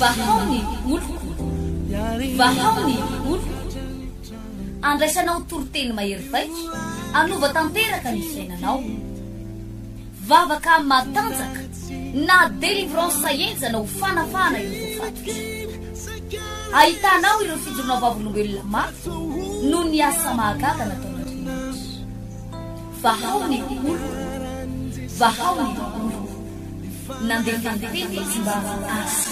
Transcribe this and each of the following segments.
vahaony oloko vahaony oloko andraisanao toroteny mahery vaika anova tanteraka ny fiainanao vavaka matanjaka na délivrance enjana ho fanafana ireo fatotra ahitanao ireo fijorona vavolombelona mafy no ny asa mahagaga nataon'Andriamanitra vahaony oloko vahaony oloko nandefandefety izy mba asa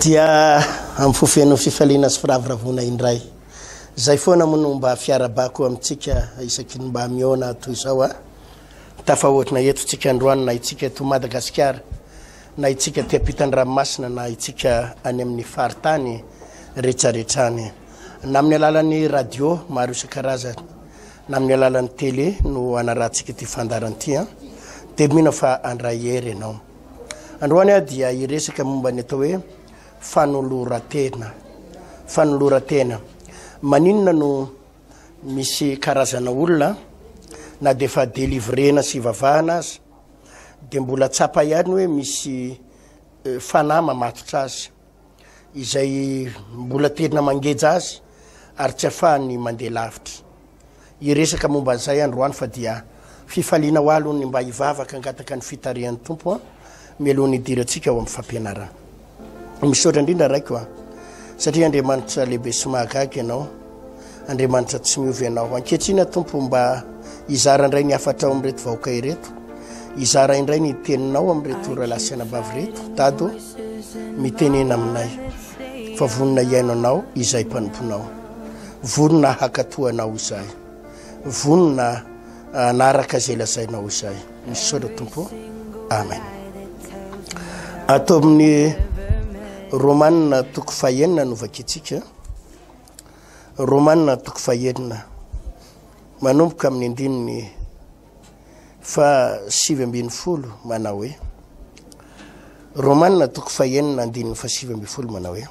dia amfofeno fifaliana sy firaviravona indray zay foana mono mba fiarabako amitsika isaky mba miona toy izao a tafahoatrina eto tsika androany na itsika eto Madagasikara na itsika ty ampitan-dranomasina na itsika any amin'ny faritany rehetrarehetrany na amin'ny alalan'ny radio maro isan-karazany na amin'ny alalan'ny télé no anarahantsika ty fandaranty a dia mino fa andray hery ianao androany a dia iresaka momba ny atao hoe fanoloratena maninona no misy karazana olona na dia fa délivrena sy vavahana azy dia mbola tsapa ihany hoe misy fanahy mamatotra azy izay mbola tena mangeja azy ary tsy ahafahany mandeha lavitra iresaka momba an'izay androany fa dia fifaliana ho alony mba hivavaka angataka ny fitarihan'ny tompo a mialohan'ny idirantsika ao amin'ny fampianarana misaotra indrindra raiko a satria Andriamanitra lehibe sy mahagaga ianao Andriamanitra tsy miovy ianao ankehitriny tompo mba izara indray ny afatra ao amin'reto vahoaka ireto izara indray ny teninao amin'reto ralasy anabavy reto dado mitenena aminay fa vonona iaino anao izay mpanomponao vonona hakatoanao izay vonona anaraka zay lazainao izay misaotra tompo amen atao amin'ny Romanina toko fahenina no vakitsika Romanina toko fahenina manomboka amin'ny andininy fa 7:20 manao hoe Romanina toko fahenina andininy fa 7:20 manao hoe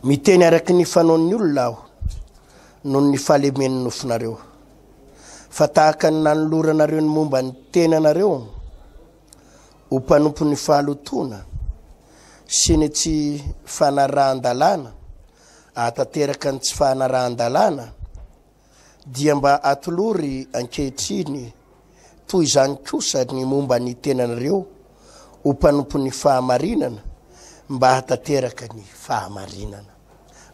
miteny araky ny fanaon'ny olona aho noho ny fahalemen'ny nofonareo fa tahaka ny nanoloranareo ny momba ny tenanareo ho mpanompo ny fahalotona sy ny tsy fanarahan-dalàna atateraka ny tsy fanarahan-dalàna dia mba atolory ankehitriny toy izany kosa ny momba ny tenanareo ho mpanompo ny fahamarinana mba hatateraka ny fahamarinana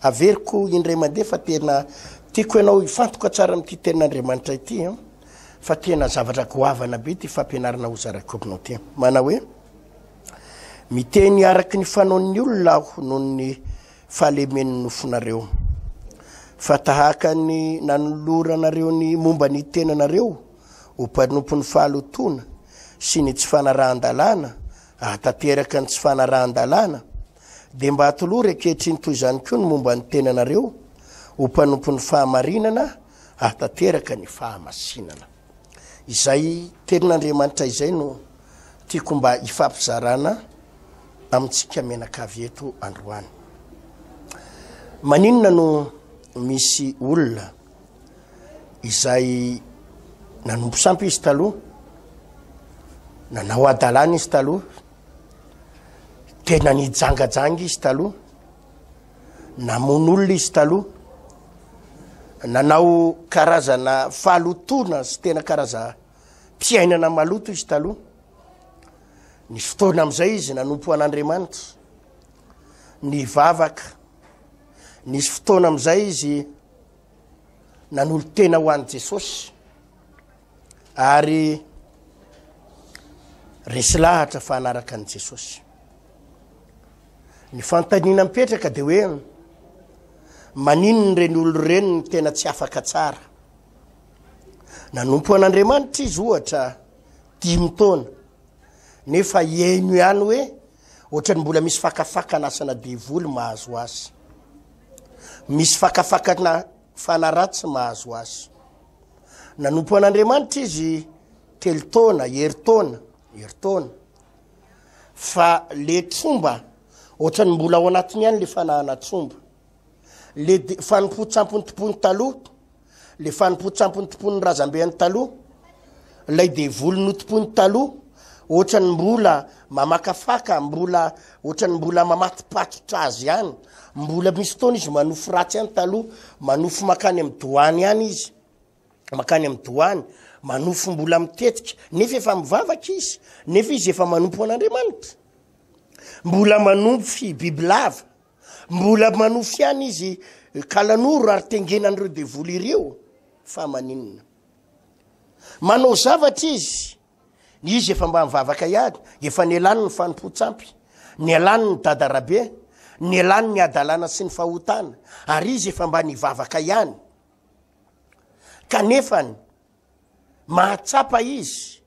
averiko indray mandeha fa tena tiako ianao ifantoka tsara amin'ity tenin'Andriamanitra ity fa tena zavatra goavana be ty fampianarana ho zarakobinao ty mana hoe miteny araky ny fanaon'ny olona aho noho ny fahalemen'ny nofonareo fa tahaka ny nanoloranareo ny momba ny tenanareo ho mpanompo ny fahalotona sy ny tsy fanarahan-dalàna atateraka ny tsy fanarahan-dalàna dia mba atolory ankehitriny toy izany koa ny momba ny tenanareo ho mpanompo ny fahamarinana atateraka ny fahamasinana izay tenin'Andriamanitra izay no tiako mba hifampizarana amintsika menakavy eto androany maninona no misy olona izay nanompo sampy izy taloha nanao adalàna izy taloha tena nijangajanga izy taloha namono olona izy taloha nanao karazana fahalotona sy tena karaza mpiainana maloto izy taloha nisy fotoana amin'izay izy nanompo an'Andriamanitra ny vavaka nisy fotoana amin'izay izy nanolo tena ho an'i Jesosy ary resy lahatra fa hanaraka an'i Jesosy ny fanontaniana mipetraka dia hoe maninony reny olo reny ny tena tsy afaka tsara nanompo an'Andriamanitra izy ohatra 5 taona nefa eno ihany hoe ohatrany mbola misy fakafakana asana devoly mahazo azy misy fakafakana fanaratsy mahazo azy nanompo an'Andriamanitra izy 3 taona, 2 taona fa le tromba ohatrany mbola ao anatiny ihany le fanahana tromba le fanompo-tsampony tompony taloha le fanompo-tsampony tompony razambeany taloha lay devoly no tompony taloha ohatrany mbola mamakafaka mbola ohatrany mbola mamatipatotra azy ihany mbola misy fotoana izy manofo ratsy ihany taloha manofo makany amin'ny doany ihany izy makany amin'ny doany manofo mbola mitetika nefa efa mivavaka izy nefa izy efa manompo an'Andriamanitra mbola manofy bibilava mbola manofy ihany izy kalanoro ary tengenan'ireo devoly ireo fa maninona manao zavatra izy efa mba mivavaka ihany efa nialany ny fanompo-tsampy nialany ny dadarabe nialany ny adalana sy ny fahotana ary izy efa mba nivavaka ihany kanefany mahatsapa izy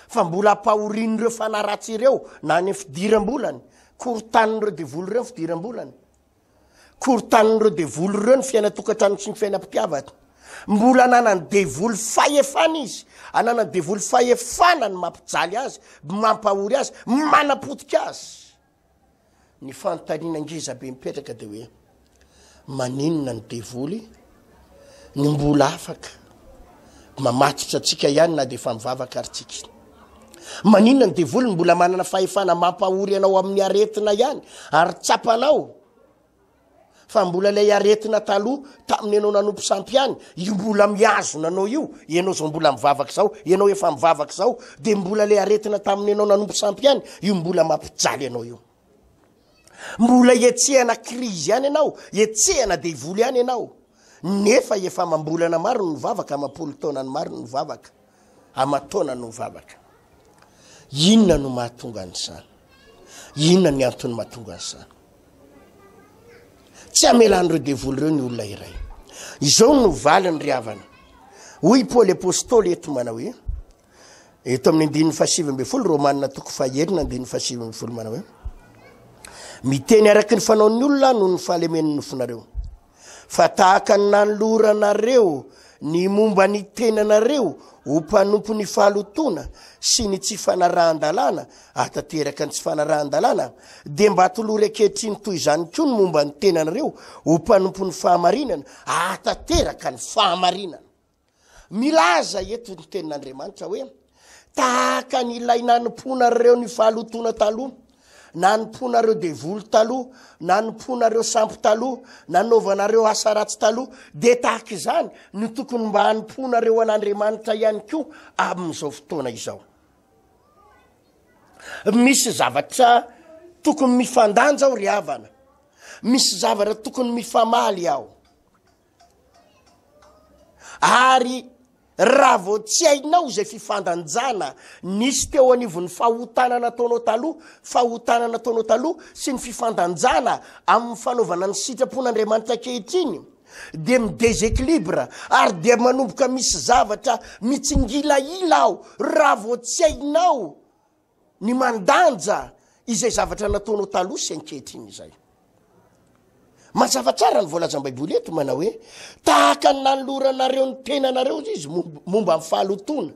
fa mbola ampahorin'ireo fanaratsy ireo na ny fidiram-bolany korotanin'ireo devoly ireo ny fidiram-bolany korotanin'ireo devoly ireo ny fiaina tokantrano sy ny fiainam-pitiavatra mbola ananany devoly fahefana izy ananany devoly fahefana ny mampijaly azy mampahory azy manapotika azy ny fanontaniana ngeza be mipetraka de hoe maninona ny devoly ny mbola afaka mamatotra atsika ihany na de efa mivavaka aritsika maninona ny devoly ny mbola manana fahefana mampahory anao amin'ny aretina ihany ary tsapanao fa mbola lay aretina taloha tamin'ny anao nanompo sampy ihany io mbola miazona anao io ianao zao mbola mivavaka zao ianao efa mivavaka zao de mbola lay aretina tamin'ny anao nanompo sampy ihany io mbola mampijaly anao io mbola etsehana krizy ihany ianao etsehana devoly ihany ianao nefa efa mambolana maro no mivavaka amapolo taona ny maro no mivavaka amataona no mivavaka inona no mahatonga an'izany inona ny antony mahatonga an'izany tsy amelan'ireo devoly ireo ny olona iray izao no valy ny riavana hoy Paoly apôstôly eto manao hoe eto amin'ny 9:7 Romanina 9:7 manao hoe miteny araky ny fanaon'ny olona no ny fahalemen'ny nofonareo fa tahaka ny nanoloranareo ny momba ny tenanareo ho mpanompo ny fahalotona sy ny tsy fanarahan-dalàna atateraka ny tsy fanarahan-dalàna de mba atolory ankehitriny toy izany koa ny momba ny tenanareo ho mpanompo ny fahamarinana atateraka ny fahamarinana milaza eto ny tenin'Andriamanitra hoe tahaka ny ilay nanomponareo ny fahalotona taloha nanomponareo devoly taloha nanomponareo sampy taloha nanaovanareo asa ratsy taloha de tahaka izany ny tokony mba hanomponareo an'Andriamanitra ihany koa amin'izao fotoana izao misy zavatra tokony mifandanja aho ry havana misy zavatra tokony mifamaly aho ary raha vao tsy hainao zay fifandanjana nisy teo anivon'ny fahotana nataonao taloha sy ny fifandanjana amin'ny fanaovana ny sitrapon'Andriamanitra kehitriny de mideséquilibre ary de manomboka misy zavatra mitsingilaila aho raha vao tsy hainao ny mandanja izay zavatra nataonao taloha sy ankehitriny izay mazava tsara ny voalazam-baiboly eto manao hoe tahaka ny nanoloranareo ny tenanareo izy momba ny fahalotona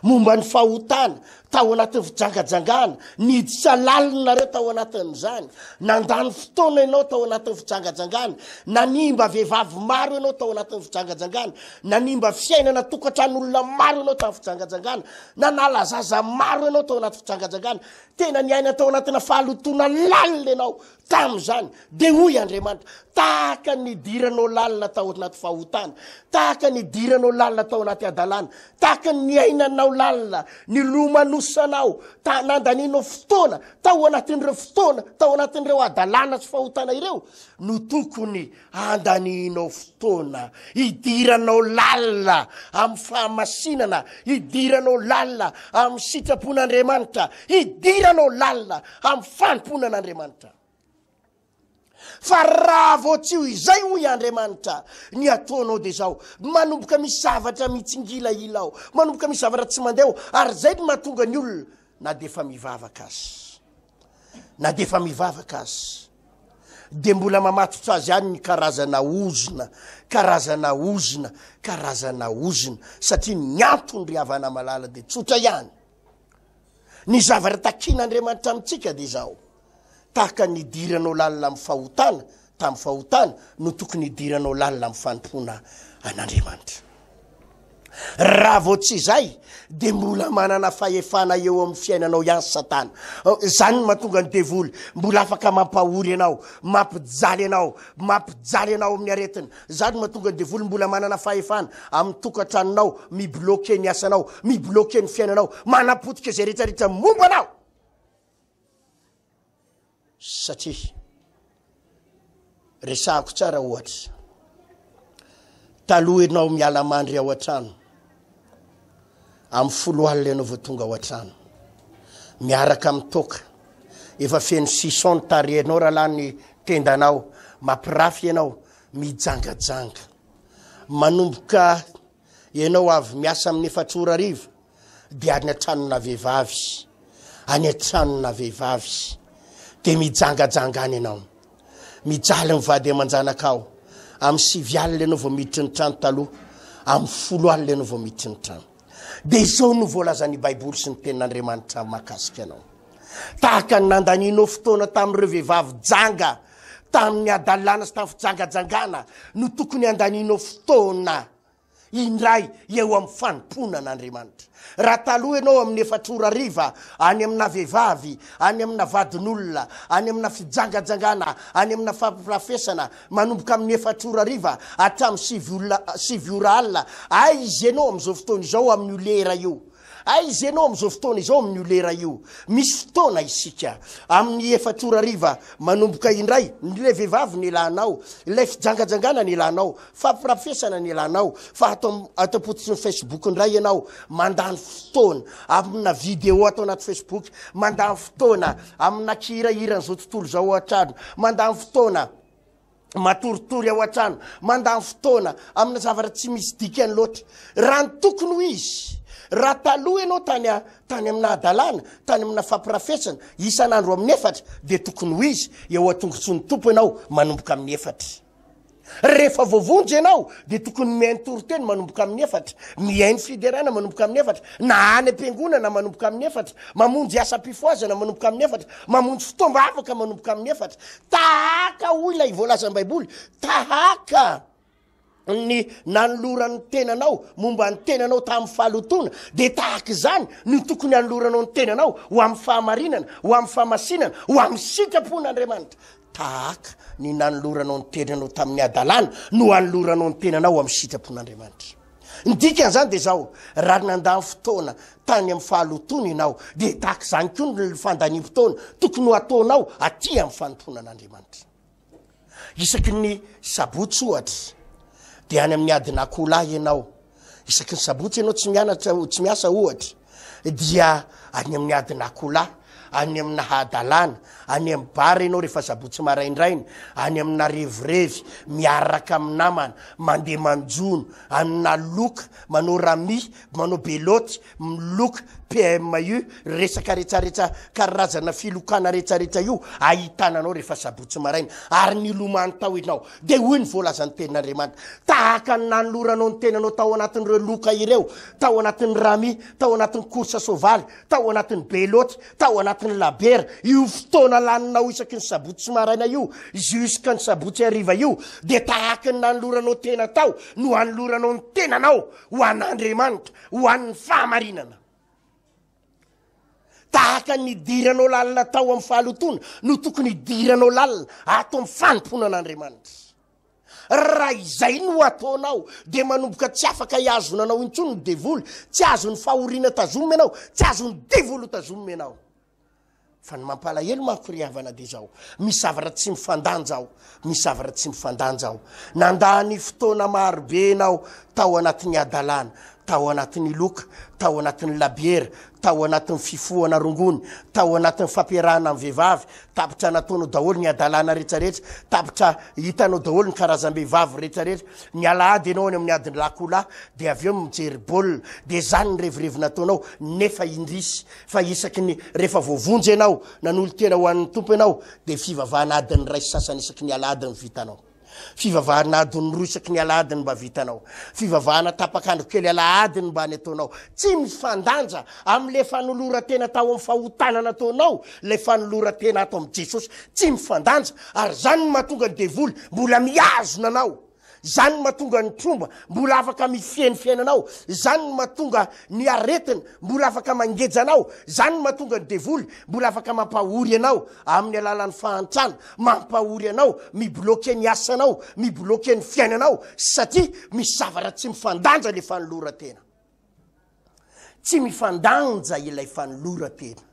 momba ny fahotana tao anatin'ny fijangajangana niditra lalinareo tao anatin'izany nandany fotoana ianao tao anatin'ny fijangajangana nanimba vehivavy maro ianao tao anatin'ny fijangajangana nanimba fiainana tokantran'olona maro ianao tao fijangajangana nanala zaza maro ianao tao anaty fijangajangana tena ny aina tao anatina fahalotona lalina ianao tam'izany de hoy Andriamanitra tahaka ny diranao lalina tao anaty fahotana tahaka ny diranao lalina tao anaty adalana tahaka ny ainanao lalina ny lomanosanao nandaninao fotoana tao anatin'ireo fotoana tao anatin'ireo adalana sy fahotana ireo no tokony andaninao fotoana hidiranao lalina amin'ny fahamasinana hidiranao lalina amin'ny sitrapon'Andriamanitra hidiranao lalina amin'ny fanomponan'Andriamanitra fa raha vao tsy ho izay hoy Andriamanitra ny ataonao de zao manomboka misy zavatra mitsingila ilao manomboka misy zavatra tsy mandeha ary zay ny mahatonga ny olona na de efa mivavaka azy de mbola mamatotra azy ihany ny karazana ozona satria ny antony ry havana malala de tsotra ihany ny zavatra takian'Andriamanitra amintsika dia izao tahaka ny idiranao lalina amin'ny fahotana tamin'ny fahotana no tokony idiranao lalina amin'ny fanompoana an'Andriamanitra. Raha vao tsy izay dia mbola manana fahefana eo amin'ny fiainanao ihany Satana. Zany mahatonga ny devoly mbola afaka mampahory ianao, mampijaly ianao amin'ny aretina. Zany mahatonga ny devoly mbola manana fahefana amin'ny tokantranonao, mibloke ny asanao, mibloke ny fiainanao, manapotika izay rehetrarehetra momba anao. Satria resahako tsara ohatra, taloha ianao miala mandry ao an-trano, amin'ny 10 alina ianao vao tonga ao an-trano, miaraka amin'ny toka, efa feno 600 tarehinao raha lany tendanao, mampirafy ianao, mijangajanga. Manomboka ianao avy miasa amin'ny 4 ariva dia any an-tranona vehivavy, any an-tranona vehivavy dia mijangajanga any ianao, mijaly mivady aman-janakao. Amin'ny 7 alina ianao vao miditry ny trano taloha, amin'ny 10 alina ianao vao miditry ny trano. Dia izao no voalazan'ny Baiboly sy ny tenin'Andriamanitra mahakasika anao. Tahaka ny nandaninao fotoana tamin'ireo vehivavy janga, tamin'ny adalana sy tamin'ny fijangajangana, no tokony andaninao fotoana indray eo amin'ny fanompoana an'Andriamanitra. Raha taloha ianao amin'ny 4 ariva any amina vehivavy, any amina vadin'olona, any amina fijangajangana, any amina fampirafesana, manomboka amin'ny 4 ariva hatramin'ny 7 ora alina, aiza ianao amin'izao fotoana izao amin'ny lera io. Aiza ianao amin'izao fotoana izao amin'ny lera io. Misy fotoana isika amin'ny 4 ariva manomboka indray, ilay vehivavy ny ilanao, ilay fijangajangana ny ilanao, fampirafesana ny ilanao, fa atapototry ny Facebook indray ianao, mandany fotoana amina vidéo atao anaty Facebook, mandany fotoana amina kihirahira n'izao tontolo izao an-trano, mandany fotoana matoritory ao an-trano, mandany fotoana amina zavatra tsy misy dikany loatra. Raha ny tokony ho izy, raha taloha ianao tany amina adalana, tany amina fampirafesana, isan'andro amin'ny 4 dia tokony ho izy eo an-tongotsy ny tompo ianao manomboka amin'ny 4. Rehefa voavonjy ianao dia tokony mihaino toroteny manomboka amin'ny 4, mihaino fiderana manomboka amin'ny 4, na any am-piangonana manomboka amin'ny 4, mamonjy asa-pifoazana manomboka amin'ny 4, mamonjy fotoamba afaka manomboka amin'ny 4. Tahaka hoy ilay voalazan'ny Baiboly, tahaka ny nanoloran'ny tenanao momba ny tenanao tamin'ny fahalotona, dia tahaka izany no tokony hanoloranao ny tenanao ho amin'ny fahamarinana, ho amin'ny fahamasinana, ho amin'ny sitrapon'Andriamanitra. Tahaka ny nanoloranao ny tenanao tamin'ny adalana no hanoloranao ny tenanao amin'ny sitrapon'Andriamanitra. Ny dikan'izany dia izao, raha nandany fotoana tany amin'ny fahalotona ianao, dia tahaka izany koa ny fandaniam-potoana tokony ho ataonao aty amin'ny fanompoana an'Andriamanitra. Isaky ny sabotsy ohatra dia any amin'ny adina akola ianao, isaky ny sabotsy ianao tsy miasa ohatra, dia any amin'ny adina akola, any amina hadalana, any amin'ny bara ianao rehefa sabotsy maraindraina, any amina revirevy, miaraka amin'ny namana, mandeha manjono, amina loka, manao rami, manao beloty, miloka PMU, resaka rehetrarehetra karazana filokana rehetrarehetra io ahitananao rehefa sabotsy maraina, ary nilomany tao ianao. Dia hoy ny voalazan'ny tenin'Andriamanitra, tahaka ny nanoloranao ny tenanao tao anatin'ireo loka ireo, tao anatin'ny rami, tao anatin'ny korsa sovaly, tao anatin'ny beloty, tao anatin'ny labera, io fotoana laninao isaky ny sabotsy maraina io jusqu'à ny sabotsy ariva io, dia tahaka ny nanoloranao tena tao no hanoloranao ny tenanao ho an'Andriamanitra, ho an'ny fahamarinana. Tahaka ny idiranao lalina tao amin'ny fahalotona no tokony idiranao lalina ato amin'ny fanompoana an'Andriamanitra. Raha izay no ataonao dia manomboka tsy afaka hiazonanao intsony ny devoly, tsy azony fahoriana tazomina ianao, tsy azony devoly tazomina ianao. Fa ny mampalahelo manko ry havana dia izao, misy zavatra tsy mifandanja ao, misy zavatra tsy mifandanja ao. Nandany fotoana marobe ianao tao anatin'ny adalana, tao anatin'ny loka, tao anatin'ny labiera, tao anatin'ny fifohana rongony, tao anatin'ny fampiarahana amin'ny vehivavy, tapitra nataonao daholo ny adalana rehetrarehetra, tapitra hitanao daholo ny karazam-behivavy rehetrarehetra. Ny alahady ianao any amin'ny adiny lakola, dia avy eo mijery baolina, dia zany ny revirevy nataonao nefa indrisy. Fa isaky ny rehefa voavonjy ianao nanolo tena ho an'ny tompo ianao, dia fivavahana adiny ray sasany isaky ny alahady ny vitanao. fivavahana adiny roa isaky ny aladiny mba vitanao fivavahana tapakandro kely aladiny mba ny ataonao tsy mifandanja am'le fanolora-tena tao amin'ny fahotanana ataonao le fanolora-tena ato amin'i Jesosy tsy mifandanja ary zany no mahatonga ny devoly mbola miazona anao zany no mahatonga ny tromba mbola afaka mifieny fiainanao zany no mahatonga ny aretina mbola afaka mangejanao zany no mahatonga ny devoly mbola afaka mampahory anao amin'ny alalan'ny fahantrana mampahory anao mibloke ny asanao mibloke ny fiainanao satria misy zavatra tsy mifandanja le fanolora-tena tsy mifandanja ilay fanolora-tena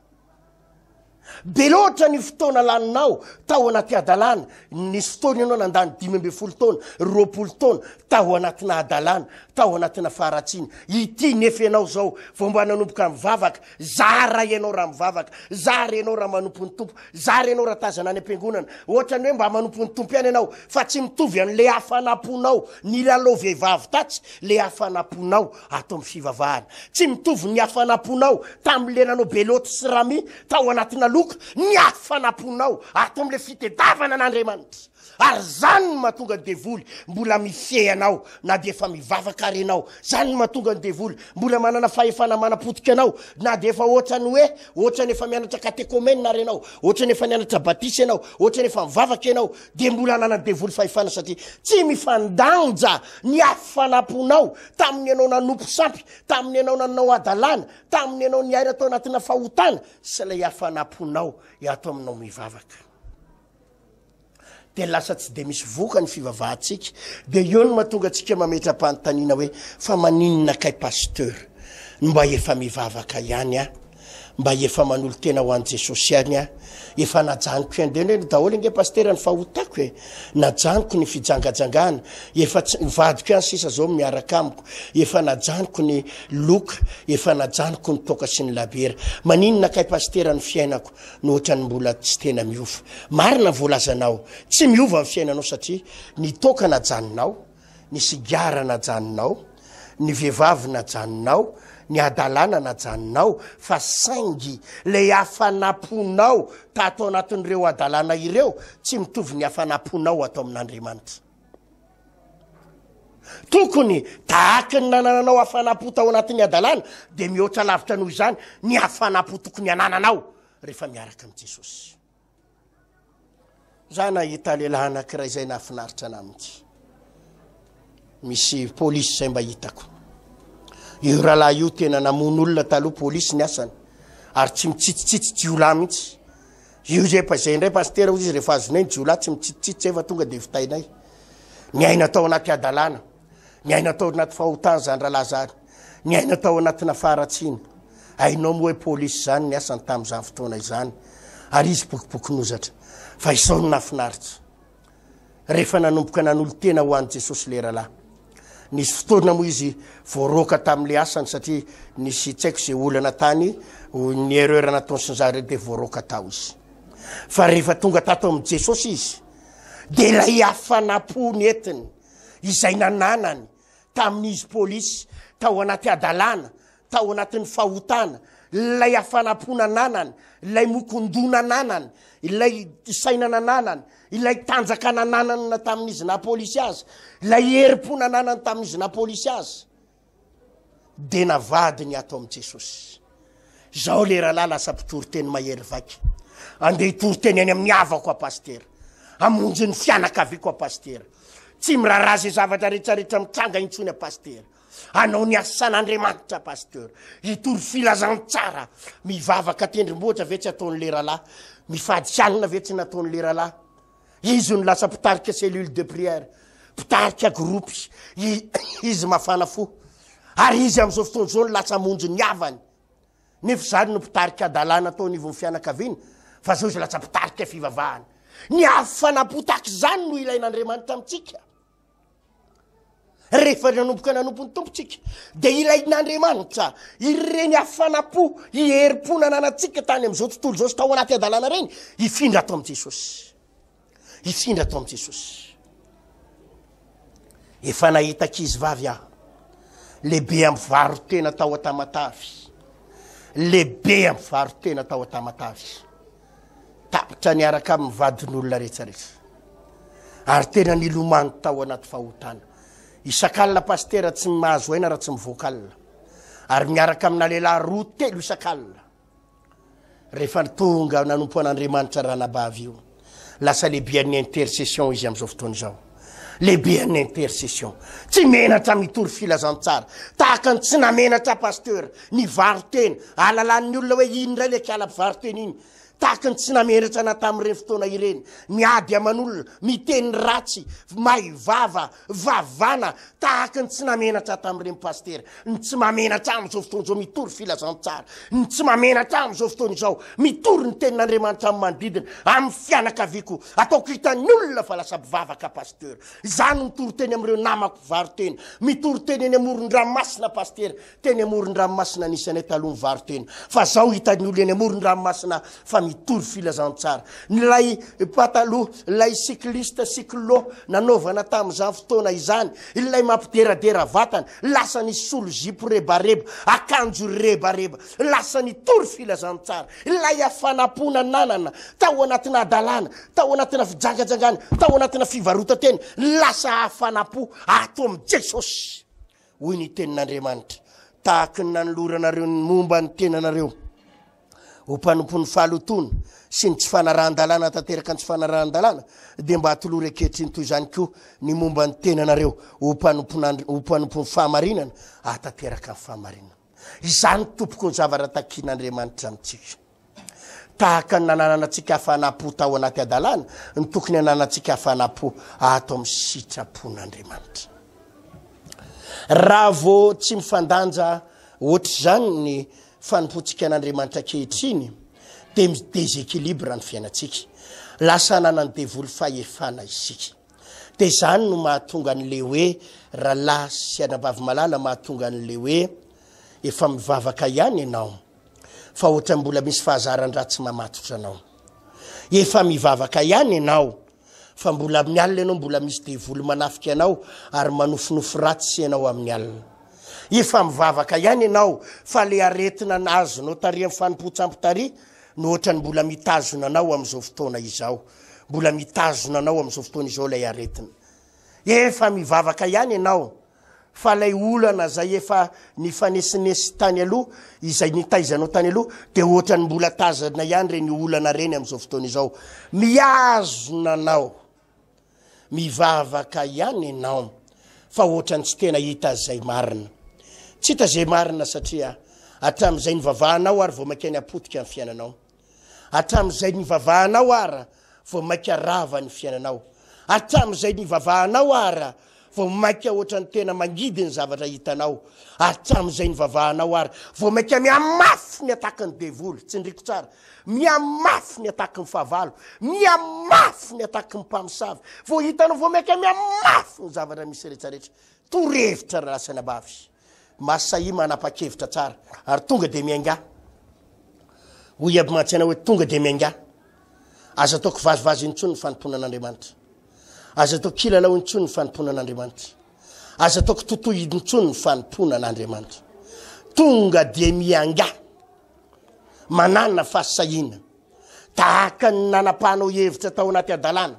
be loatra ny fotoana laninao tao anaty adalana nisy fotoana ianao nandany 12 taona 20 taona tao anatina adalana tao anatina faratsiny ity nefa ianao zao vao mba nanomboka mivavaka zara ianao raha mivavaka zara ianao raha manompo ny tompo zara ianao raha tazana any am-piangonana ohatra ny hoe mba manompo ny tompo ihany ianao fa tsy mitovy amin'le hafanaponao ny lalao vehivavy tatsy le hafanaponao ato amin'ny fivavahana tsy mitovy ny hafanaponao tamin'le nanao beloty sy rami tao anatina loka ny hafanaponao ato amin'le fitediavana an'Andriamanitra ary zany no mahatonga ny devoly mbola mifehanao na dia efa mivavaka ary ianao zany no mahatonga ny devoly mbola manana fahefana manapotika anao na dia efa ohatrany hoe ohatrany efa mianatra katekomena ary ianao ohatrany efa mianatra batisy ianao ohatrany efa mivavaka ianao dia mbola nanana devoly fahefana satria tsy mifandanja ny hafanaponao tamin'ny ianao nanompo sampy tamin'ny ianao nanao adalana tamin'ny ianao niaina tao anatina fahotana sy ilay hafanaponao ato aminao mivavaka de lasa tsy de misy voka ny fivavahantsika de eo no mahatonga antsika mametra-panontaniana hoe fa maninona kay pasteur mba efa mivavaka ihany a mba efa manolo tena ho an'i Jesosy ihany a efa najanoko iandeny hoe daholo nge pasteur ny fahotako hoe najanoko ny fijangajangana efa vadiko ihany sisa zao miaraka amiko efa najanoko ny loka efa najanoko ny toka sy ny labera maninona kay pasteur ny fiainako no ohatrany mbola tsy tena miova marina voalazanao tsy miova amin'ny fiainanao satria ny toka najaninao ny sigara najaninao ny vehivavy najaninao ny adalana najaninao fa saingy le hafanaponao tato anatin'ireo adalana ireo tsy mitovy ny hafanaponao atao amin'Andriamanitra tokony tahaka ny nanananao hafanapo tao anatin'ny adalana de mihoatra lavitra noho izany ny hafanapo tokony hanananao rehefa miaraka amin'i Jesosy za nahita lehilahy anankiray izay nahafinaritra ana amity misy polisy zay mba hitako io rahalahy io tena namono olona taloha polisy ny asany ary tsy mitsitsitsitsy jiolahy mihitsy io zay zay indray pasteur izy rehefa azonay ny jiolahy tsy mitsitsitsitsy efa tonga de vitainay ny aina tao anaty adalana ny aina tao anaty fahotana zany rahalahy zany ny aina tao anatina faratsiny ainao moa hoe polisy zany ny asany tamin'izany fotoana izany ary izy pokipokinozatra fa izao no nafinaritra rehefa nanomboka nanolo tena ho an'i Jesosy le rahalahy nisy fotoana moa izy voaroka tamin'le asany satria nisy tsy haiko zay olana tany ny erreur nataony sy ny zare de voaroka tao izy fa rehefa tonga tato amin'i Jesosy izy de lay hafanapony entiny izay nananany tamin'izy polisy tao anaty adalana tao anatin'ny fahotana lay hafanapona nanany lay mokondona nanany ilay saina nanany ilay tanjaka nananana tamin'izy na polisy azy lay herim-pona nanany tamin'izy na polisy azy de navadiny ato amin'i Jesosy zao le rahalahy lasa mpitory-teny mahery vaky andeha hitory-teny any amin'ny havako a pasteur amonjy ny fianakaviako a pasteur tsy mirarazy zavatra rehetrarehetra mitranga intsony a pasteur anao ny asan'Andriamanitra pasteur hitory filazantsara mivavaka tendrombohitra ve tsy ataon'le rahalahy mifady alina ve tsy nataon'le rahalahy izy no lasa mpitarika cellule de prière mpitarika groupe izy mafana fo ary izy am'izao fotoana zao no lasa monjy ny havany nefa zany no mpitarika adalana tao nivo ny fianakaviana fa zao izy lasa mpitarika fivavahana ny hafanapo taky zany no ilain'Andriamanitra amitsika rehefa nanomboka nanompo ny tompotsika de ilain'Andriamanitra ireny hafanapo iherim-po nananatsika tany am'izao tontolo zao sy tao anaty adalana reny ifindra ato amin'i Jesosy ifindra ato amin'i Jesosy efa nahitaka izy vavy aho lehibe amin'ny varotena tao Atamatavy lehibe amin'ny varotena tao Atamatavy tapitra niaraka amin'ny vadin'olona rehetrarehetra ary tena nilomano tao anaty fahotana isakalina pastera tsy mahazo aina raha tsy mivoakalina ary miaraka amina lehilahy roa telo isakalina rehefa tonga nanompo an'Andriamanitra ranabavy io lasa lehibe ny intercession izy am'izao fotoana izao lehibe ny intercession tsy menatra mitory filazantsara tahaka ny tsy namenatra pasteur ny variteny alalan'ny olona hoe iny ndray le kiala variteny iny tahaka ny tsy namenatra na tamin'ireny fotoana ireny miady aman'olona miteny ratsy maivava vavana tahaka ny tsy namenatra tamin'ireny pasteur ny tsy mamenatra am'izao fotoana izao mitory filazantsara ny tsy mamenatra am'izao fotoana izao mitory ny tenin'Andriamanitra amin'ny manodidina amin'ny fianakaviako ataoko hitan'ny olona fa lasa bivavaka pasteur izany mitory teny amin'ireo namako variteny mitory teny eny amoron-dranomasina pasteur teny amoron-dranomasina anisanay taloha variteny fa zao hitan'ny olona eny amoron-dranomasina fa mitory filazantsara nylay pataloha lay cycliste cyclo nanaovana tamin'izany fotoana izany ilay mampideradera vatana lasa ny solo zipo rebareba akanjo rebareba lasa nitory filazantsara ilay afanapona nanana tao anatina adalana tao anatina fijangajangana tao anatina fivarotateny lasa afanapo ato am' Jesosy hoy ny tenin'Andriamanitra tahaka ny nanoloranareo ny momba ny tenanareo ho mpanompo ny fahalotona sy ny tsy fanarahan-dalàna tanteraka ny tsy fanarahan-dalàna dia mba atoloha reketriny toy izany koa ny momba ny tenanareo ho mpanompo ny fahamarinana atanteraka ny fahamarinana izany tompoko ny zavatra takian'Andriamanitra amintsika tahaka ny nananantsika hafanapo tao anaty adalàna ny tokony hananantsika hafanapo ato amin'ny sitrapon'Andriamanitra raha vao tsy mifandanja ohatr' zany ny fanompotsika an'Andriamanitra kehitriny dia mideséquilibre ny fiainantsika lasa nanany devoly fahefana isika dia izany no mahatonga an'le hoe rahalahy sy anabavy malala mahatonga an'le hoe efa mivavaka ihany ianao fa ohatra mbola misy fahazaran-dratsy mamatotra anao efa mivavaka ihany ianao fa mbola amin'ny alina ianao mbola misy devoly manafika anao ary manofinofo ratsy ianao amin'ny alina efa mivavaka ihany ianao fa le aretina nazonao tary amin'ny fanompo-tsampotary no ohatrany mbola mitazona anao am'izao fotoana izao mbola mitazona anao am'izao fotoana izao lay aretina efa mivavaka ihany ianao fa lay olana zay efa nifanesinesy tany aloha izay nitaizanao tany aloha dia ohatrany mbola tazana ihany reny olana reny am'izao fotoana izao miazona anao mivavaka ihany ianao fa ohatrany tsy tena hita zay marina tsy hita zay marina satria hatramin'izay nivavahanao ary vao maika ny apotika amin'ny fiainanao hatramin'izay nivavahanao ara vao maika rava ny fiainanao hatramin'izay nivavahanao ara vao maika ohatrany tena mangidy ny zavatra hitanao hatramin'izay nivavahanao ara vao maika miamafy ny ataka ny devoly tsy ndriko tsara miamafy ny ataka ny fahavalo miamafy ny ataka ny mpamosavy vao hitanao vao maika miamafy ny zavatra misy rehetrarehetra torevitra raha lasa nabavy masai manapa-kevitra tsara ary tonga dia miainga hoy aby mantsaina hoe tonga dia miainga aza ataoko vazivazy intsony ny fanompona an'Andriamanitra aza ataoko kilalao intsony ny fanompona an'Andriamanitra aza ataoko totoy intsony ny fanompona an'Andriamanitra tonga dia miainga manana fahasahiana tahaka ny nanapahanao hevitra tao anaty adalàna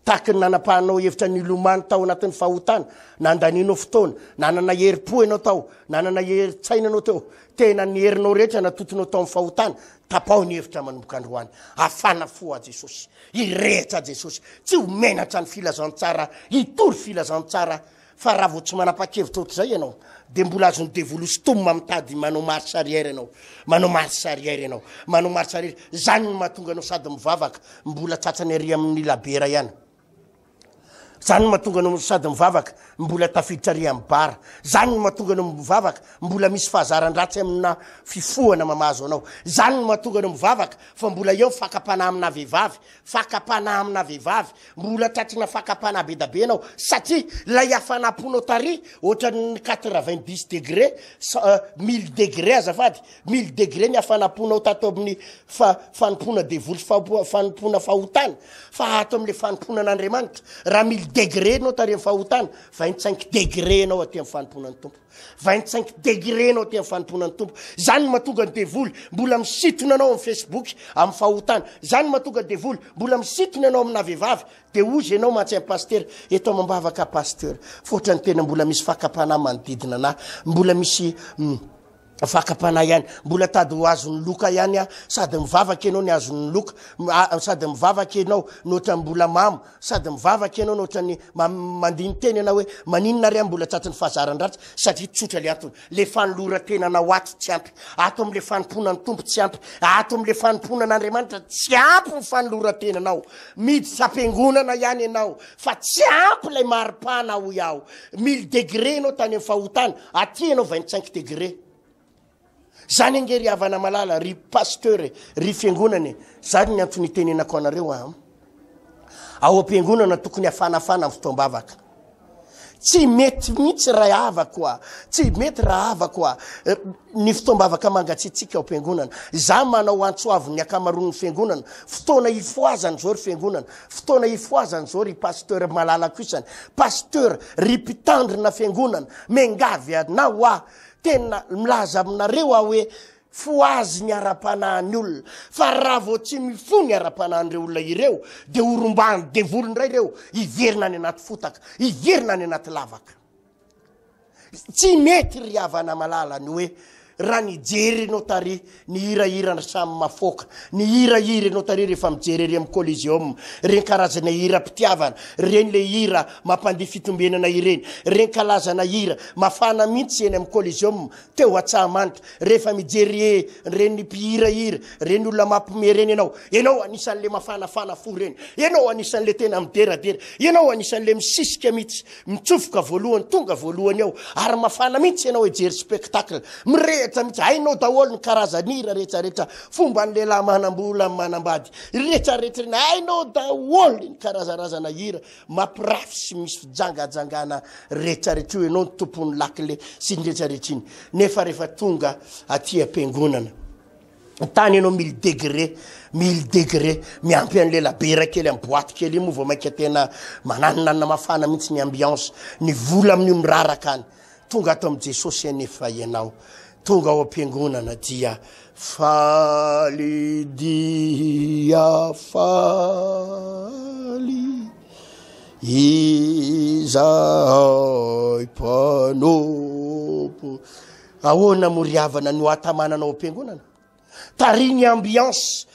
tahaka ny nanapahanao hevitra nilomano tao anatin'ny fahotana nandaninao fotoana nanana herim-po ianao tao nanana herin-tsaina anao teo tena ny herinao rehetra natotonao tao amin'ny fahotana tapao ny hevitra manomboka androany afana fo a Jesosy hirehitra Jesosy tsy ho menatra ny filazantsara hitory filazantsara fa raha vao tsy manapa-kevitra ohatr'izay ianao dia mbola azony devoly stomma mitady manao marche arrière ianao manao marche arrière ianao manao marche arrière zany no mahatonga anao sady mivavaka mbola tsatsany ary amin'ny labera ihany zany no mahatonga anao sady mivavaka mbola tafiditra ary amin'ny bara zany no mahatonga anao mivavaka mbola misy fahazaran-dratsy amina fifohana mamazo anao zany no mahatonga anao mivavaka fa mbola eo fakapana amina vehivavy fakapana amina vehivavy mbola tratrina fakapana be da be anao satria lay afanaponao tary ohatrany 90 degré 1000 degré azafady 1000 degré ny afanaponao tato amin'ny fanompona devoly fanompona fahotana fa ato amin'le fanompona an'Andriamanitra raha 1000 degré anao tary amin'ny fahotana 25 degré anao aty amin'ny fanompoana ny tompo 25 degré anao aty amin'ny fanompoana ny tompo zany mahatonga ny devoly mbola misitona anao amin'ny Facebook amin'ny fahotana zany mahatonga ny devoly mbola misitona anao amina vehivavy de ozy anao mahatsy pasteur eto mambavaka pasteur fotra ny tena mbola misy fakapana manodidina ana mbola misy fakapana ihany mbola tady ho azony loka ihany sady mivavaka anao ny azony loka sady mivavaka anao notra mbola mamo sady mivavaka anao notra ny mandiny teny anao hoe maninona ry mbola tratry ny fahazaran-dratsy satria tsotra le antony le fanolora tena anao ato tsy ampy ato am'le fanompona ny tompo tsy ampy ato am'le fanompona an'Andriamanitra tsy ampy ny fanolora tena anao miditsy ampiangonana ihany anao fa tsy ampy lay maripana ho iaho 1000 degré anao tany amin'ny fahotana aty anao 25 degré zany angery havana malala ry pasteur ry fiangonany zany ny antony tenenako anareo ao ampiangonana tokony afanafana amin'ny fotoam-bavaka tsy mety mihitsy raha havako tsy mety raha havako ny fotoam-bavaka mangatsitsika ao ampiangonana za manao antsoavy ny akamaroan'ny fiangonana fotoana ifoazany zao ry fiangonana fotoana ifoazany zao ry pasteur malalako isany pasteur ry mpitandrina fiangonana mengavy anao tena milaza aminareo hoe foazy ny ara-panahin'ny olona fa raha vao tsy mifo ny ara-panahin'ireo olona ireo de orombany devoly ndray ireo iverina any anaty fotaka iverina any anaty lavaka tsy mety ry havana malala ny hoe raha nijery anao tary ny hirahira samy mafoka ny hirahira anao tary rehefa mijery ry amin'ny coliseum reny karazana hira mpitiavana reny le hira mampandeha fitombenana ireny reny kalazana hira mafana mihitsy eny amin'ny coliseum teo Antsahamanitra rehefa mijery reny mpihirahira reny olona mampime reny ianao anisan'le mafanafana fo reny ianao anisan'le tena mideradera ianao anisan'le misisika mihitsy mitsofoka voalohany tonga voalohany ao ary mafana mihitsy ianao hijery spectacle mihitsy hainao daholo ny karazan'hira rehetrarehetra fomba ny lehilahy manambola manambady rehetrarehetra ny hainao daholo ny karazarazana hira mampirafy sy misy fijangajangana rehetrarehetra io ianao ny tompony lakile sy ny rehetrarehetra iny nefa rehefa tonga aty ampiangonana tany ianao 1000 degré miampy an'le labera kely amin'ny boaty kely io moa vao mainka tena mananonanina mafana mihitsy ny ambiance ny vola amin'io miraraka any tonga ato amin'i Jesosy anefa ianao tonga ao ampiangonana dia faly dia faly izay mpanompo ahoana moriavana ny hoatamanana ao ampiangonana tariny ambiance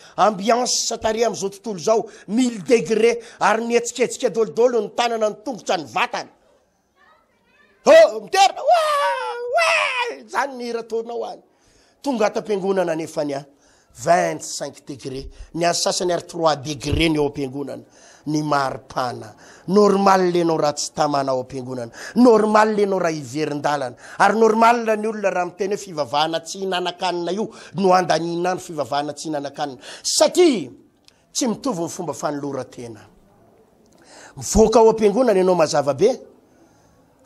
satari am'izao tontolo zao 1000 degré ary nietsiketsika dolodolo ny tanana ny tongotra ny vatana miterina zany ny hira taonao any tonga ato ampiangonana nefany 25 degré ny any sasany ary 3 degré ny ao ampiangonana ny maripana normal lenao raha tsy tamana ao ampiangonana normal lenao raha iverin-dalana ary normal ny olona raha miteny hoe fivavahana tsy hinanakanina io no andanina ny fivavahana tsy hinanakanina satria tsy mitovy ny fomba fanolora-tena mivoaka ao ampiangonana ianao mazava be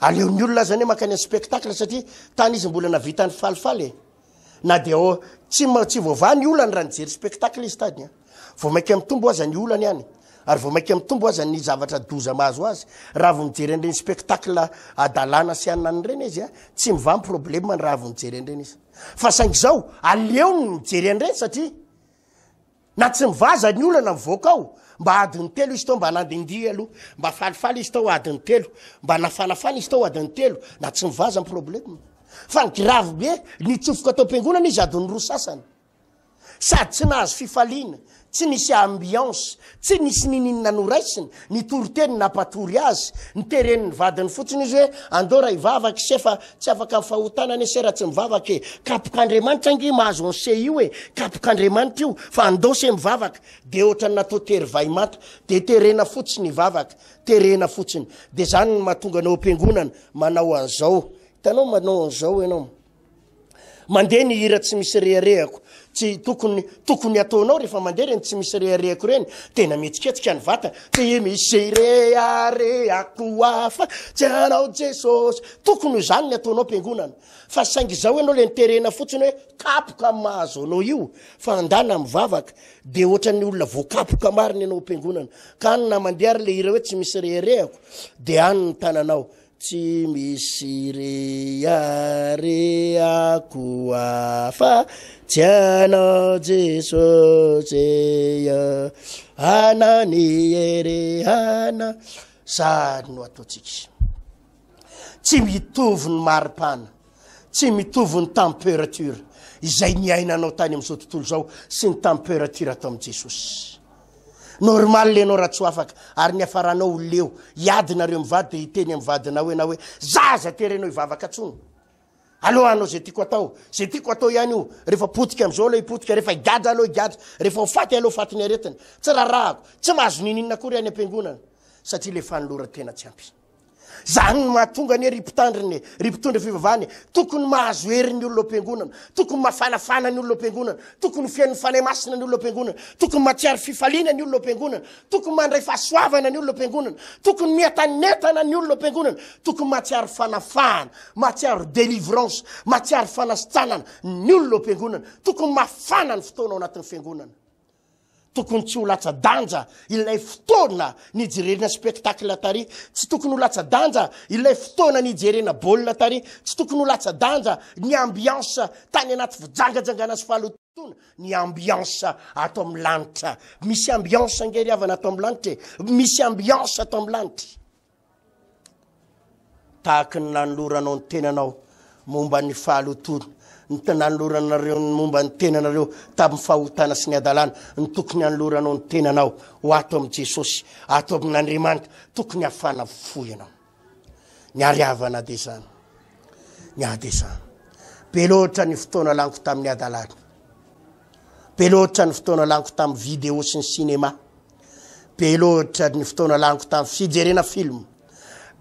aleon'ny olona zany hoe makany spectacle satria tany izy mbola navita ny falifaly na de tsy voavany olany raha nijery spectacle izy tany vao mainka mitombo aza ny olany any ary vao mainka mitombo aza ny zavatra doza mahazo azy raha vao mijery an'ireny spectacle adalana sy anany reny izy tsy mivamy problème ny raha vao mijery an'ireny izy fa saingy zao aleo ny mijery an'ireny satria na tsy mivaza ny olana mivoaka ao mba adiny 3 izy tao mba nandindia aloha mba falifaly izy tao adiny 3 mba nafanafana izy tao adiny 3 na tsy mivaza ny problème fa ny grave be nitsofoka atao ampiangonana izy adiny 2 sasany sady tsy nahazo fifaliana tsy nisy ambiance tsy nisy nininona noraisiny nitoroteny napatory azy nitereniny vadiny fotsiny izy hoe andao raha ivavaka sefa tsy afaka mifahotana ne sera tsy mivavaka kapok'Andriamanitra ngy mahazo anse io kapok'Andriamanitra io fa andao se mivavaka de ohatrany natao tery vaimata de terena fotsiny ivavaka terena fotsiny de zany ny mahatonga anao ampiangonana manao an'izao hitanao manao an'izao ianao mandeha ny hira tsy misy reharehako tsy tokony ataonao rehefa mandeha reny tsy misy reharehako reny tena mietsiketsika ny vatana tsy misy reharehako hafa tsy anao Jesosy tokony zany ny ataonao am-piangonana fa saingy zao ianao le niterena fotsiny hoe kapoka mahazo anao io fa andana mivavaka de ohatran'ny olona voakapoka mariny anao am-piangonana ka anyna mandeha ary le hira hoe tsy misy reharehako de any ny tananao tsy misy reharehako hafa tsy anao Jesosy anany erehana zany no ataotsika tsy mitovy ny maripana tsy mitovy ny température izay niainanao tany am'izao tontolo zao sy ny température atao am' Jesosy normal lenao raha tsy afaka ary ny afaranao leo iadinareo mivady de iteny am vadinao na hoe zaza terenao ivavaka tsony aloha anao zay tiako atao ihany io rehefa potika am'izao aloha ipotika rehefa igada aloha igada rehefa ho faty aloha faty ny aretiny tsy rarahako tsy mahazo nininina kory any am-piangonana satria le fanolora tena tsy ampy zany ny mahatonga ny ripitandriny ripitondra fivavahany tokony mahazo heriny olona am-piangonana tokony mafanafana ny olona am-piangonana tokony fiain'ny fanay masina ny olona am-piangonana tokony matsiary fifaliana ny olona am-piangonana tokony mandray fahasoavana ny olona am-piangonana tokony miatanetana ny olona am-piangonana tokony matsiary fanafahana matsiary délivrance matsiary fanasitsanana ny olona am-piangonana tokony mafana ny fotoana ao anatin'ny fiangonana tokony tsy ho latsa-danja ilay fotoana nijerena spectacle tary tsy tokony ho latsa-danja ilay fotoana nijerena baolina tary tsy tokony ho latsa-danja ny ambiance tany anaty fijangajangana sy fahalotona ny ambiance atao amin'ny lanitra misy ambiance angery avana atao amin'ny lanitra misy ambiance atao amin'ny lanitra tahaka ny nanoloranao ny tenanao momba ny fahalotona ny nanoloranareo momba ny tenanareo tamin'ny fahotana sy ny adalana ny tokony nanoloranao ny tenanao ho ato am' Jesosy ato amin'Andriamanitra tokony afana foy ianao ny ariavana de zany ny ady zany be loatra ny fotoana laniko tamin'ny adalana be loatra ny fotoana laniko tamin'ny vidéo sy ny cinéma be loatra ny fotoana laniko tamin'ny fijerena film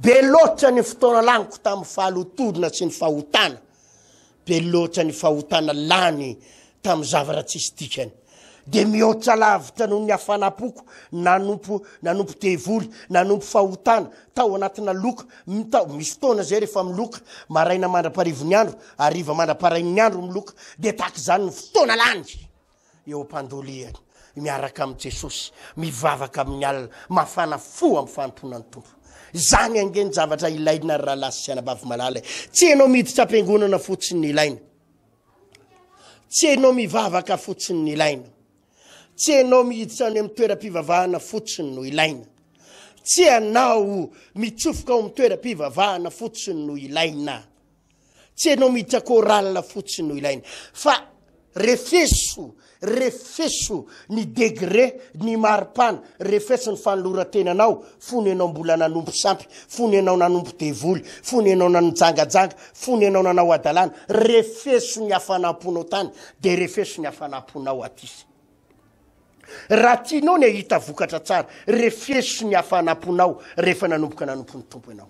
be loatra ny fotoana laniko tamin'ny fahalotodina sy ny fahotana be loatra ny fahotana lany tamin'ny zavatra tsisy dikany de mihoatra lavitra noho ny afanapoko nanompo devoly nanompo fahotana tao anatina loka misy fotoana zay rehefa miloka maraina mandra-parivony andro ariva mandra-parain'ny andro miloka de tahaky zany ny fotoana lany eo am-pandoliany miaraka am' Jesosy mivavaka amin'ny alina mafana fo am' fanomponan'ny tompo zany angeny zavatra ilaina raha lasy sy anabavy malala tsy enao miditra am-piangonana fotsiny ny ilaina tsy enao mivavaka fotsiny ny ilaina tsy enao miditra any amin'ny toeram-pivavahana fotsiny no ilaina tsy anao mitsofoka ao amin'ny toeram-pivavahana fotsiny no ilaina tsy enao miditra koralina fotsiny no ilaina fa refeso ny degré ny maripana refeso ny fanoloratenanao fony anao mbola nanompo sampy fony anao nanompo devoly fony anao nanjangajanga fony anao nanao adalana refeso ny afanamponao tany de refeso ny afanamponao aty raha tianao ny ahita vokatra tsara refeso ny afanamponao rehefa nanompoka nanompo ny tompo ianao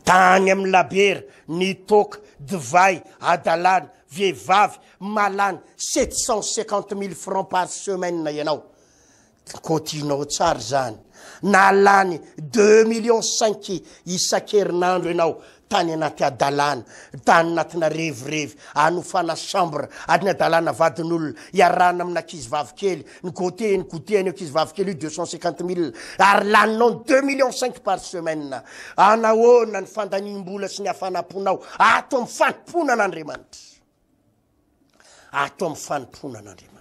tany amin'ny labera ny toka divay adalana vehivavy malany 750 000 francs par semaine ianao continuo tsara zany na lany 2,5 millions isan-kerinandro ianao tany anaty adalana tany anatina revirevy anofana chambre adiny adalana vadin'olona iarana amina ankizy vavy kely ny goûter any ankizy vavy kely 250 000 ary laninao 2,5 millions par semaine anahoana ny fandanim-bola sy ny afanamponao ato amin'ny fanomponan'Andriamanitra ato amin'ny fanomponan'Andriamanitra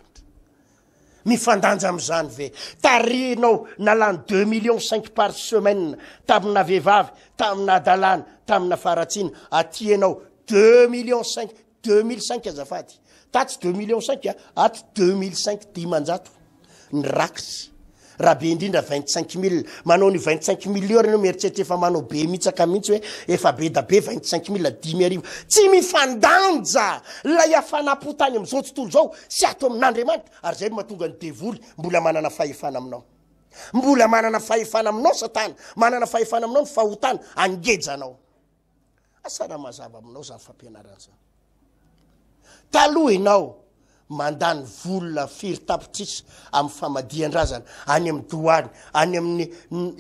mifandanja am'izany ve tarinao nalany 2,5 millions par semaine tamina vehivavy tamina adalana tamina faratsina aty anao 2,5 millions 2,500 azafady tatsy 2,5 millions ato 2,500 dimanjato ny rakitsy raha be indrindra 25 000 manao ny 25 millions anao mieritreritra efa manao be mitsaka mihitsy hoe efa be da be 25 000 dimy arivo tsy mifandanja lay afanapotany am'izao tontolo zao sy ato amin'Andriamanitra ary zay no mahatonga ny devoly mbola manana fahefana aminao mbola manana fahefana aminao satana manana fahefana aminao ny fahotana angejanao asara mazava aminao zany fampianaran'izany taloha ianao mandany vola firy tapitrisa amin'ny famadian-drazana any amin'ny doany any amin'ny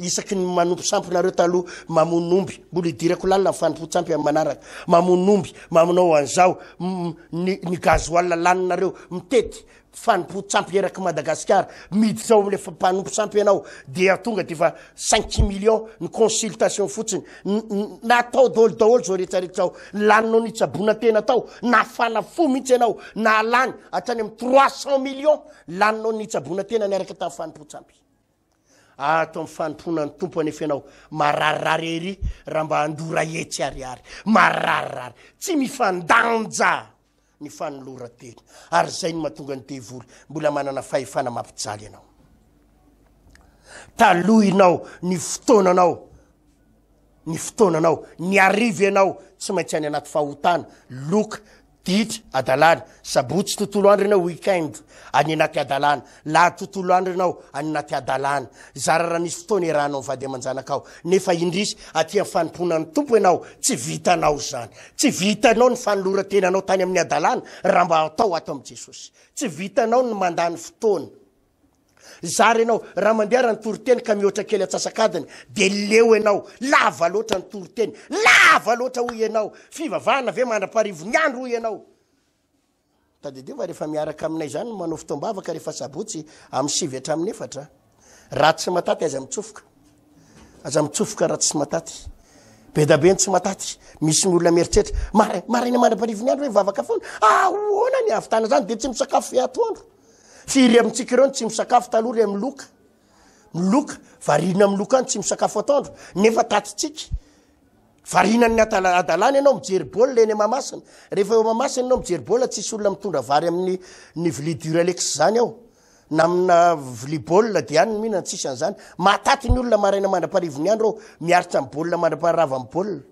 isaky ny manompo sampinareo taloha mamonomby mbola idirako lalina mifanompo-tsampy amin'ny manaraka mamonomby mamonao an'izao ny gazoal laninareo mitety fanompo-tsampy eraky Madagasikara miditra ao amin'le mpanompo-sampy ianao dia tonga de fa 5 millions ny consultation fotsiny natao daholo zao rehetrarehetra ao laninao nitsabona tena tao nafana fo mihitsy ianao na lany hatrany amin'ny 300 millions laninao nitsabona tena niaraka tamin'ny fanompo-tsampy ato amin'ny fanompona ny tompo anefa ianao mararirary ery raha mba andora etsy ariary mararirary tsy mifandanja ny fanolora teny ary zay ny mahatonga ny devoly mbola manana fahefana mampijaly ianao taloha ianao ny fotoananao ny arivo ianao tsy maintsy any anaty fahotana loka ditra adalana sabotsy tontolo andro ianao weekend any anaty adalana laha tontolo andro ianao any anaty adalana zara raha nisy fotoana iarahanao mivady aman-janaka ao nefa indrisy aty amin'ny fanompona ny tompo ianao tsy vitanao zany tsy vitanao ny fanolora tenanao tany amin'ny adalana raha mba atao ato amin'i Jesosy tsy vitanao ny mandany fotoana zara ianao raha mandeha ny toriteny ka mihoatra kely atsasakadiny de leo ianao lava loatra ny toriteny lava loatra hoy ianao fivavahana ve mandra-parivo ny andro hoy ianao tadedeva rehefa miaraka aminay zany manao fotoam-bavaka rehefa sabotsy amin'ny 7 hatramin'ny 4 raha tsy mataty aza mitsofoka raha tsy mataty be da be tsy mataty misy ny olona mieritreritra maraina mandra-parivo ny andro hoe vavaka foana ahoana ny avitana zany de tsy misakafo atoandro firy amintsika ireo tsy misakafo taloha ry amin'ny loka varina amin'ny loka any tsy misakafo atoandro nefa tatitsika varina ny adalana ianao mijery baolina eny Mahamasina rehefa eo Mahamasina ianao mijery baolina tsisy olona mitondra vary amin'ny vilia Duralex zany ao na amina vilia baolina de any mihinana tsisy an'izany mataty ny olona maraina mandra-parivo ny andro ao miaritra amin'ny baolina mandra-parava amin'ny baolina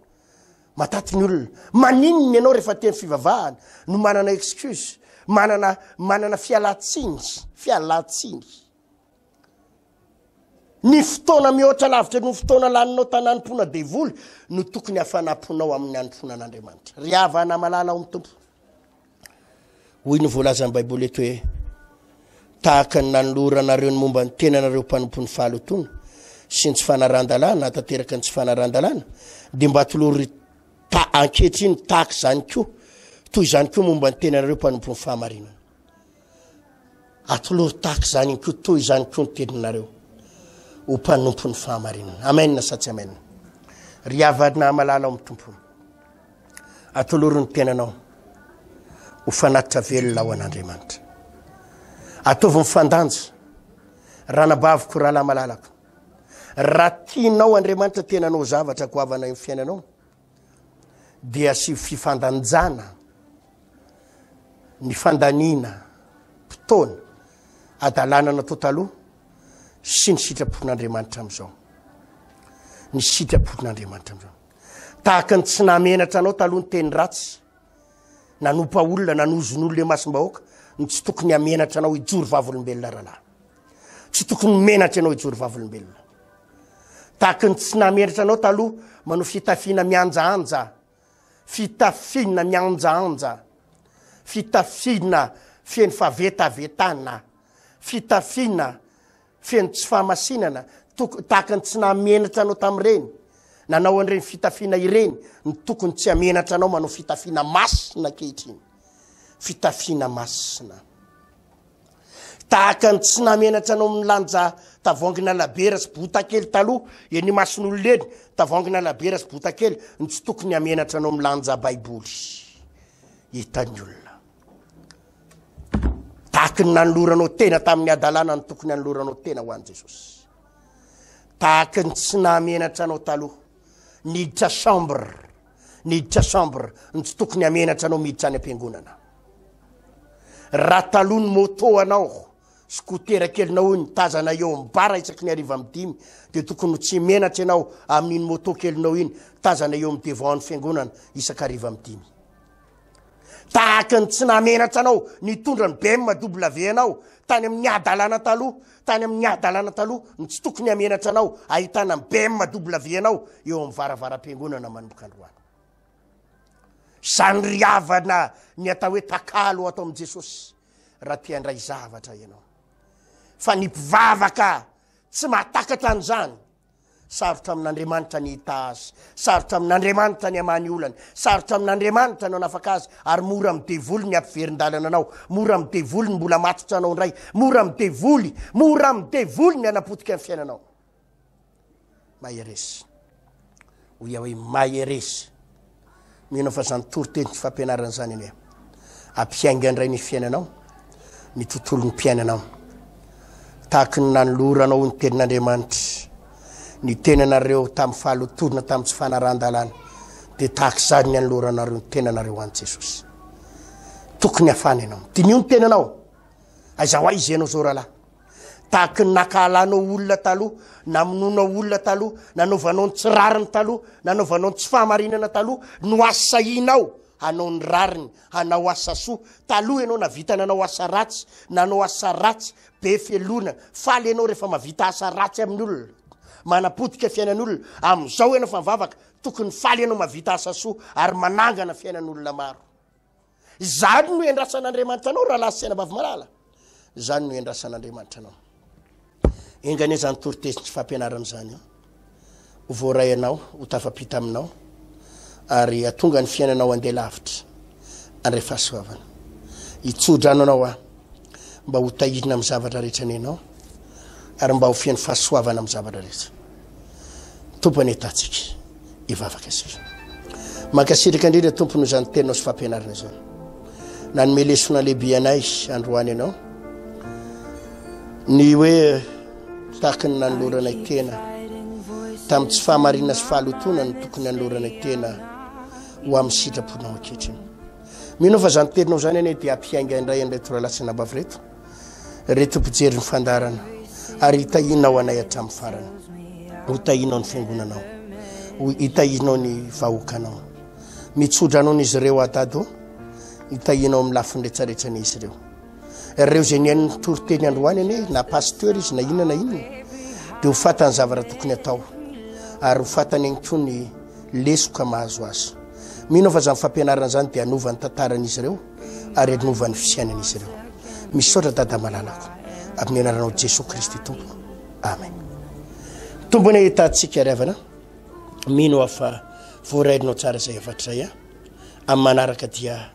mataty ny olona maninony ianao rehefa teny fivavahana no manana excuse manana fialatsiny ny fotoana mihoatra lavitra ny fotoana laninao tananim-pona devoly no tokony hafanam-ponao amin'ny androm-pona an'Andriamanitra ry havana malala ao amin'ny tompo hoy ny voalaza ny baiboly eto hoe tahaka ny nanoloranareo ny momba ny tenanareo mpanompony fahalotona sy ny tsy fanaran-dalàna tanteraka ny tsy fanaran-dalàna de mba atolory ankehitriny tahaka zany koa toy izany koa momba ny tenanareo mpanompony fahamarinana atolory tahaka zany koa toy izany koa ny teninareo ho mpanompony fahamarinana amen sa tsy amen ry havana malala ao amin'ny tompo atolory ny tenanao ho fanatitra velona ao an'Andriamanitra ataovy mifandanja ranabaviko rahalahy malalako raha tianao Andriamanitra tenanao zavatra ko avana amin'ny fiainanao dia asio fifandanjana ny fandaniana fotoana adalana natao taloha sy ny sitrapon'Andriamanitra amin'izao ny sitrapon'Andriamanitra amin'izao tahaka ny tsy namenatra anao taloha ny teny ratsy nanompa olona nanozon'olona le masom-bahoaka ny tsy tokony hamenatra anao hijory vavolombelona rahalahy tsy tokony menatra anao hijory vavolombelona tahaka ny tsy namenatra anao taloha manao fitafiana mianjaanja fitafiana feny favetavetana fitafiana feny tsy fahamasinana tahaka ny tsy namenatra anao tamin'ireny nanao an'ireny fitafiana ireny ny tokony tsy hamenatra anao manao fitafiana masina kehitriny fitafiana masina tahaka ny tsy namenatra anao milanja tavoangina labera sy bota kely taloha eny mason'olona eny tavoangina labera sy bota kely ny tsy tokony hamenatra anao milanja baiboly hitan'ny olona tahaka ny nanoloranao tena tamin'ny adalana ny tokony nanoloranao tena ho an'i Jesosy tahaka ny tsy namenatra anao taloha niditra chambre ny tsy tokony hamenatra anao miditra any am-piangonana raha taloha ny moto anao skotera kelinao iny tazana eo ambara isaky ny ariva amin'ny 5 de tokony tsy menatra ianao amin'iny moto kelinao iny tazana eo amin'ny devant ny fiangonana isaky ariva amin'ny 5 tahaka ny tsy namenatra anao nitondra ny BMW anao tany amin'ny adalana taloha ny tsy tokony hamenatra anao ahitana ny BMW anao eo amin'ny varavaram-piangonana manomboka androany zany riavana ny atao hoe takalo atao am Jesosy raha tia andray zavatra ianao fa ny mpivavaka tsy mahatakatra an'izany sarotra amin'Andriamanitra ny hita azy sarotra amin'Andriamanitra ny amany olany sarotra amin'Andriamanitra no anafaka azy ary mora midevoly ny ampiverin-dalana anao mora midevoly ny mbola matotra anao indray mora midevoly ny anapotika amin'ny fiainanao maheresy hoia hoe maheresy mino fa zany toriteny tsy fampianaran'izany iny hoe ampiainga indray ny fiainanao ny tontolo ny mpiainanao tahaka ny nanoloranao ny tenin'Andriamanitra ny tenanareo tamin'ny fahalotodona tamin'ny tsy fanaran-dalàna dia tahaka izany ny anoloranareo ny tenanareo an'i Jesosy tokony hafana ianao dinio ny tenanao aizaho aiza ianao zao rahalahy tahaka ny nakahalanao olona taloha namononao olona taloha nanaovanao ny tsy rariny taloha nanaovanao ny tsy fahamarinana taloha no asainao hanao ny rariny hanao asa soa taloha ianao navita nanao asa ratsy nanao asa ratsy be felona faly ianao rehefa mavita asa ratsy amin'ny olona manapotika fiainan'olona amin'izao ianao fa mivavaka tokony faly ianao mavita asa soa ary manangana fiainan'olona maro zany no endrasan'Andriamanitra anao raha lasy saina bavy malala zany no endrasan'Andriamanitra anao engane zany toritesy tsy fampianaran'izany ho voaray anao ho tafapita aminao ary atonga ny fiainanao andeha lavitra andre fahasoavana hitsodrano anao mba ho tahirina amin'ny zavatra rehetra nenao ary mba ho fian'ny fahasoavana amin'ny zavatra rehetra tompony hitantsika hivavaka asika mankasirika indrindra tompony zany teninao sy fampianarana zany nanome lesona lehibe anay androany ianao ny hoe tahaka ny nanoloranay tena tamin'ny tsy fahamarina sy fahalotona ny tokony nanoloranay tena ho amin'ny sitraponao ankehitriny mino fa zany teninao zany ane dia ampiainga indray andray toralasina bavy reto mpijery ny fandarana ary hitahinao anay hatramin'ny farany ho tahinao ny fiangonanao ho hitahinao ny vahoakanao mitsodranao n'izy ireo atado hitahinao amin'ny lafiny rehetrarehetra n'izy ireo zay niain'ny toriteny androany ane na pasteur izy na inona dia ho fatany zavatra tokony atao ary ho fatany igny koa ny lesoka mahazo azy mino fa zany fampianarana zany dia anova ny tantaran'izy ireo ary anova ny fisianan'izy ireo misaotra dada malalako amin'ny anaranao Jesosy Kristy tompo amen tombony hitantsika riavana mino fa voarairinao tsara zay avatra zay amin'ny manaraka dia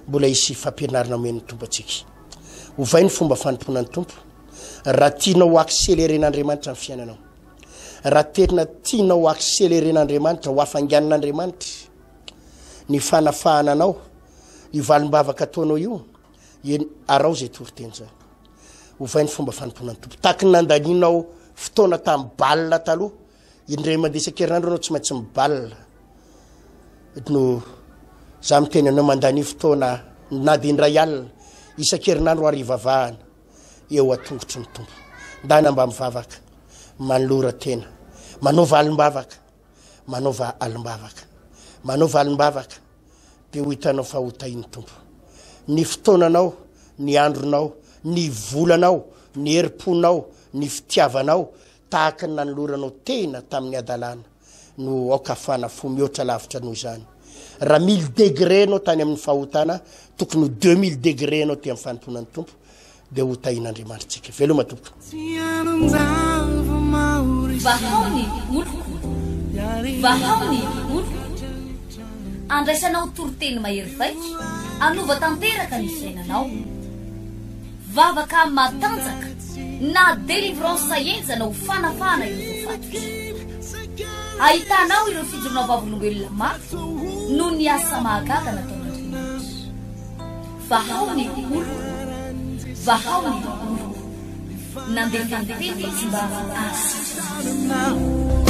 mbola isy fampianarana omeny tompo atsika hovay ny fomba fanomponan'ny tompo raha tianao akseleren'Andriamanitra ny fiainanao raha tena tianao akseleren'Andriamanitra ho afanganan'Andriamanitra ny fanafahana anao ny valim-bavaka ataonao io arao zay toriteny zany hovay ny fomba fanomponan'ny tompo tahaka ny nandaninao fotoana tamin'ny balina taloha indray mandeha isan-kerinandro anao tsy maintsy mibalina no za miteny anao mandany fotoana na dia indray alina isan-kerinandro arivavahana eo atongotry ny tompo ndana mba mivavaka manolora tena manova alim-bavaka manova alim-bavaka manova alim-bavaka dia ho hitanao fa ho tahin'ny tompo ny fotoananao ny andronao ny volanao ny heriponao ny fitiavanao tahaka ny nanoloranao tena tamin'ny adalana no aokafana fo mihoatra lavitra noho izany raha 1000 degré anao tany amin'ny fahotana tokony ho 2000 degré anao ty amin'ny fanomponan'ny tompo dia ho tahin'Andriamanitra tsika veloma tompo vahaony oloko andraisanao toriteny mahery vaika anova tanteraka ny fiainanao vavaka matanjaka na délivrance enjana ho fanafana ireo fatotra ahitanao ireo fijoronao vavolombelona mafy no ny asa mahagaga nataon'Andriamanitra vahaony oloko vahaony oloko nandeha tantety izy mba asitra